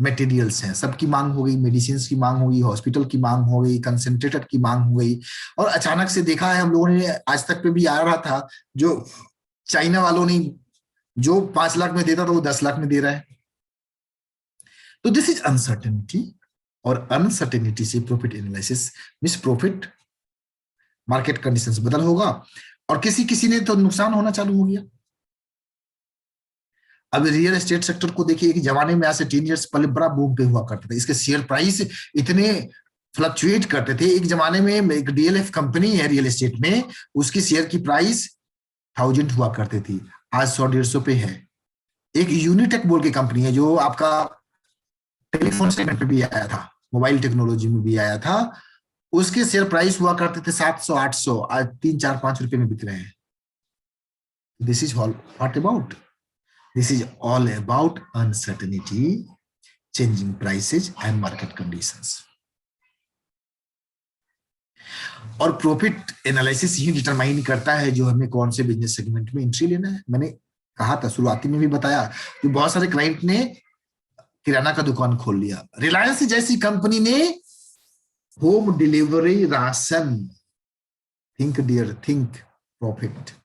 मटेरियल्स हैं, सबकी मांग हो गई, मेडिसिन की मांग हो गई, हॉस्पिटल की मांग हो गई, कंसेंट्रेटर की मांग हो गई। और अचानक से देखा है हम लोगों ने, आज तक पे भी आ रहा था, जो चाइना वालों ने जो 5 लाख में देता था वो 10 लाख में दे रहा है। तो दिस इज अनसर्टेनिटी, और अनसर्टेनिटी से profit analysis means profit, market conditions बदल होगा और किसी किसी ने तो नुकसान होना चालू हो गया। अब रियल एस्टेट सेक्टर को देखिए, एक जमाने में आज से 10 इयर्स पहले बड़ा बूम पे हुआ करता था, इसके शेयर प्राइस इतने फ्लक्चुएट करते थे। एक जमाने में एक डीएलएफ कंपनी है रियल एस्टेट में, उसकी शेयर की प्राइस 1000 हुआ करती थी, आज 100-150 पे है। एक यूनिटेक बोल की कंपनी है जो आपका टेलीफोन सेगमेंट में भी आया था, मोबाइल टेक्नोलॉजी में भी आया था, उसके शेयर प्राइस हुआ करते थे 700-800, आज 3-4-5 रुपए में बिक रहे हैं। This is all what about, this is all about uncertainty, changing prices and market conditions. और प्रॉफिट एनालिसिस ही डिटरमाइन करता है जो हमें कौन से बिजनेस सेगमेंट में एंट्री लेना है। मैंने कहा था, शुरुआती में भी बताया कि बहुत सारे क्लाइंट ने किराना का दुकान खोल लिया। रिलायंस जैसी कंपनी ने home delivery ration, think dear, think profit.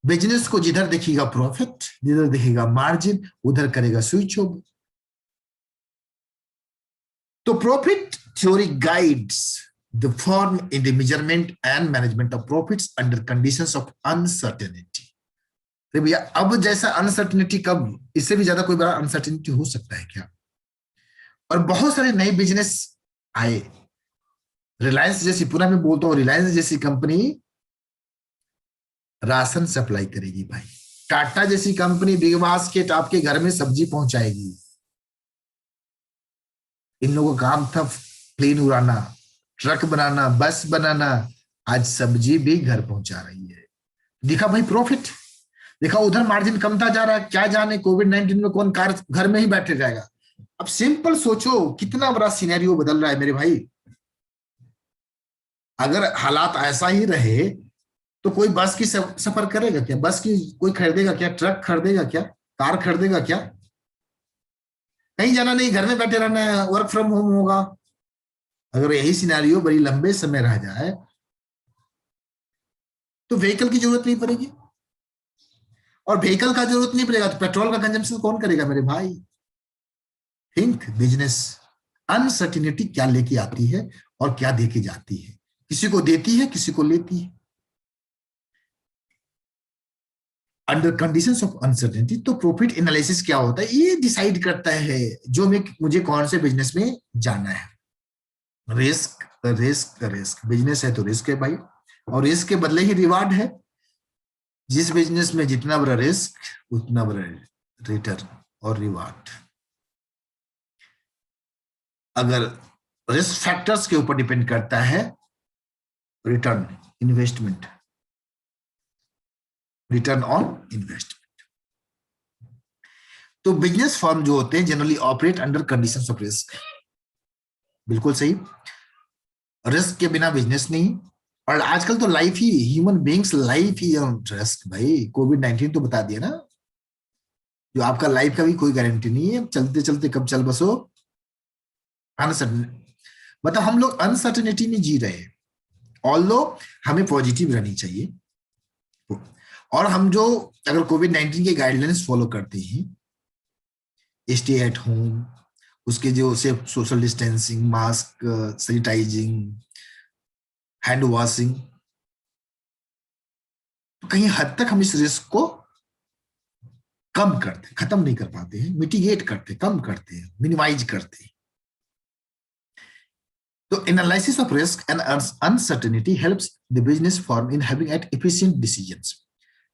Business को जिधर देखिएगा प्रॉफिट, जिधर देखिएगा मार्जिन, उधर करेगा स्विच ऑफ। तो profit theory guides the form in the measurement and management of profits under conditions of uncertainty. तो भैया अब जैसा अनसर्टेनिटी, कब इससे भी ज्यादा कोई बड़ा अनसर्टेनिटी हो सकता है क्या? और बहुत सारे नए बिजनेस आए। रिलायंस जैसी, पूरा मैं बोलता हूँ, रिलायंस जैसी कंपनी राशन सप्लाई करेगी भाई। टाटा जैसी कंपनी बिग बास्केट आपके घर में सब्जी पहुंचाएगी। इन लोगों का काम था प्लेन उड़ाना, ट्रक बनाना, बस बनाना, आज सब्जी भी घर पहुंचा रही है। दिखा भाई प्रॉफिट, देखा उधर मार्जिन कमता जा रहा है। क्या जाने कोविड-19 में कौन कार घर में ही बैठे जाएगा। अब सिंपल सोचो कितना बड़ा सिनेरियो बदल रहा है मेरे भाई। अगर हालात ऐसा ही रहे तो कोई बस की सफर करेगा क्या? बस की कोई खरीदेगा क्या? ट्रक खरीदेगा क्या? कार खरीदेगा क्या? कहीं जाना नहीं, घर में बैठे रहना है, वर्क फ्रॉम होम होगा। अगर यही सिनेरियो बड़ी लंबे समय रह जाए तो व्हीकल की जरूरत नहीं पड़ेगी, और व्हीकल का जरूरत नहीं पड़ेगा तो पेट्रोल का कंजम्पशन कौन करेगा मेरे भाई? Think business. अनसर्टिनिटी क्या लेके आती है और क्या देके जाती है, किसी को देती है, किसी को लेती है। अंडर कंडीशंस ऑफ अनसर्टेनिटी, तो प्रॉफिट एनालिसिस क्या होता है? ये डिसाइड करता है जो मुझे कौन से बिजनेस में जाना है। रिस्क, रिस्क, रिस्क, बिजनेस है तो रिस्क है भाई, और रिस्क के बदले ही रिवार्ड है। जिस बिजनेस में जितना बड़ा रिस्क उतना बड़ा रिटर्न और रिवार्ड। अगर रिस्क फैक्टर्स के ऊपर डिपेंड करता है return, investment, return on investment. तो बिजनेस फर्म जो होते हैं generally operate under conditions of risk. बिल्कुल सही, रिस्क के बिना बिजनेस नहीं। और आजकल तो लाइफ ही, ह्यूमन बीइंग्स लाइफ ही रिस्क भाई। कोविड-19 तो बता दिया ना, जो आपका लाइफ का भी कोई गारंटी नहीं है, चलते चलते कब चल बसो अनसर्टन, मतलब हम लोग अनसर्टेनिटी में जी रहे हैं, ऑल्दो हमें पॉजिटिव रहनी चाहिए। और हम जो अगर कोविड-19 के गाइडलाइंस फॉलो करते हैं, स्टे एट होम, उसके जो से social distancing, mask, sanitising, hand washing, तो कहीं हद तक हम इस रिस्क को कम करते, खत्म नहीं कर पाते हैं, मिटिगेट करते, कम करते हैं, मिनिमाइज करते हैं। तो analysis of risk and uncertainty helps the business form in having at efficient decisions.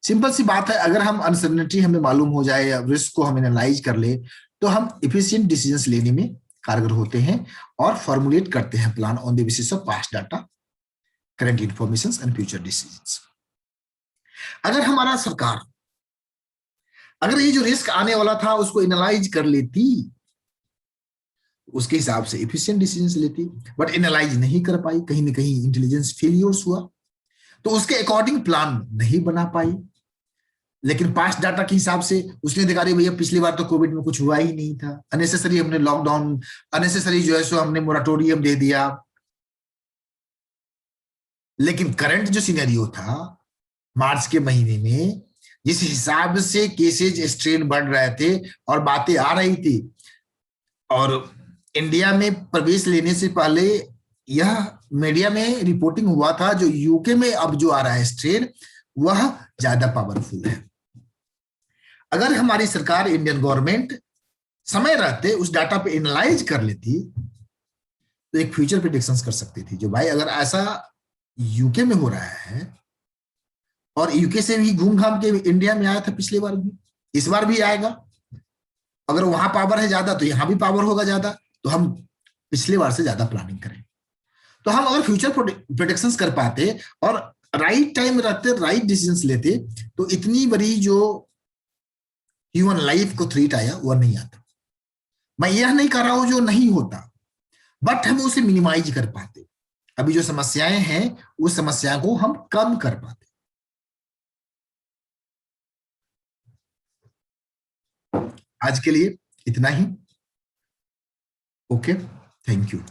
Simple सी बात है, अगर हम अनसर्टेनिटी हमें मालूम हो जाए या रिस्क को हम एनालाइज कर ले, तो हम एफिशिएंट डिसीजंस लेने में कारगर होते हैं और फॉर्मुलेट करते हैं plan on the basis of past data, current information and future decisions. अगर हमारा सरकार अगर ये जो रिस्क आने वाला था उसको एनालाइज कर लेती, उसके हिसाब से एफिशिएंट डिसीजंस लेती, बट एनालाइज नहीं कर पाई, कहीं ना कहीं इंटेलिजेंस फेलियर्स हुआ, तो उसके अकॉर्डिंग प्लान नहीं बना पाई। लेकिन पास्ट डाटा के हिसाब से उसने देखा रही भैया पिछली बार तो कोविड में कुछ हुआ ही नहीं था, अननेसेसरी हमने लॉकडाउन, अननेसेसरी जो है सो हमने मोराटोरियम दे दिया। लेकिन करंट जो सिनेरियो था मार्च के महीने में, जिस हिसाब से केसेज स्ट्रेन बढ़ रहे थे और बातें आ रही थी, और इंडिया में प्रवेश लेने से पहले यह मीडिया में रिपोर्टिंग हुआ था, जो यूके में अब जो आ रहा है स्ट्रेन वह ज्यादा पावरफुल है। अगर हमारी सरकार, इंडियन गवर्नमेंट समय रहते उस डाटा पे एनालाइज कर लेती, तो एक फ्यूचर प्रेडिक्शंस कर सकती थी, जो भाई अगर ऐसा यूके में हो रहा है, और यूके से भी घूम घाम के इंडिया में आया था पिछली बार भी, इस बार भी आएगा, अगर वहां पावर है ज्यादा तो यहां भी पावर होगा ज्यादा, तो हम पिछले बार से ज्यादा प्लानिंग करें। तो हम अगर फ्यूचर प्रोडिक्शंस कर पाते और राइट टाइम रहते, राइट डिसीजंस लेते, तो इतनी बड़ी जो ह्यूमन लाइफ को थ्रेट आया वह नहीं आता। मैं यह नहीं कर रहा हूं जो नहीं होता, बट हम उसे मिनिमाइज कर पाते। अभी जो समस्याएं हैं उस समस्या को हम कम कर पाते। आज के लिए इतना ही। Okay, thank you.